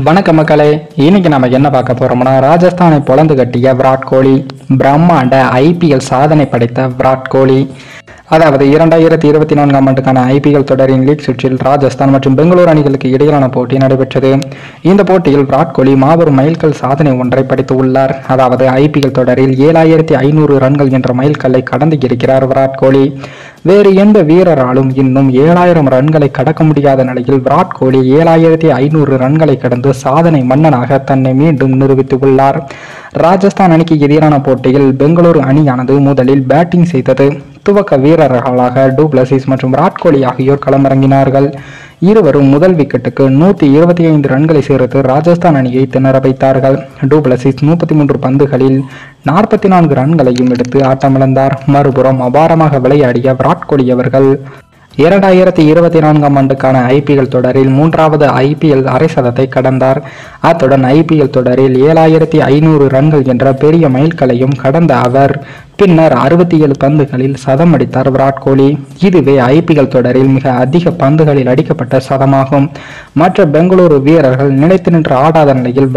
வணக்கம் மக்களே. இன்னைக்கு நம்ம என்ன பார்க்க போறோம்னா, ராஜஸ்தானை பொளந்து கட்டிய விராட் கோலி, பிரம்மாண்ட ஐபிஎல் சாதனை படைத்த விராட் கோலி. அதாவது 2024 ஆண்டுக்கான ஐபிஎல் தொடரின் லீக் சுற்றில் ராஜஸ்தான் மற்றும் பெங்களூரு அணிகளுக்கு இடையிலான போட்டி நடைபெற்றது. இந்த போட்டியில் விராட் கோலி மாபெரும் மைல்கல் சாதனை ஒன்றை படைத்து உள்ளார். அதாவது ஐபிஎல் தொடரில் 7500 ரன்கள் என்ற மைல்கல்லை கடந்து இருக்கிறார் விராட் கோலி. வேறு எந்த வீரராலும் இன்னும் 7000 ரன்களை கடக்க முடியாத நிலையில் விராட் கோலி 7500 ரன்களை கடந்து சாதனை மன்னனாக தன்னை மீண்டும் நிரூபித்துள்ளார். ராஜஸ்தான் அணிக்கு எதிரான போட்டியில் பெங்களூரு அணியானது முதலில் பேட்டிங் செய்தது. துவக்க வீரர்களாக டு பிளசிஸ் மற்றும் விராட் கோலி ஆகியோர் களமிறங்கினார்கள். இருவரும் முதல் விக்கெட்டுக்கு 125 ரன்களை சேர்த்து ராஜஸ்தான் அணியை திணற வைத்தார்கள். டு பிளசிஸ் 33 பந்துகளில் 44 ரன்களையும் எடுத்து ஆட்டமிழந்தார். மறுபுறம் அபாரமாக விளையாடிய விராட் கோலி அவர்கள் 2024 ஆண்டுக்கான ஐபிஎல் தொடரில் 3வது ஐபிஎல் அரை சதத்தை கடந்தார். அத்துடன் ஐபிஎல் தொடரில் 7500 ரன்கள் என்ற பெரிய மைல்களையும் கடந்த அவர் பின்னர் 67 பந்துகளில் சதம் அடித்தார் விராட் கோலி. இதுவே ஐபிஎல் தொடரில் மிக அதிக பந்துகளில் அடிக்கப்பட்ட சதமாகும். மற்ற பெங்களூரு வீரர்கள் நிலைத்து நின்று ஆடாத நிலையில்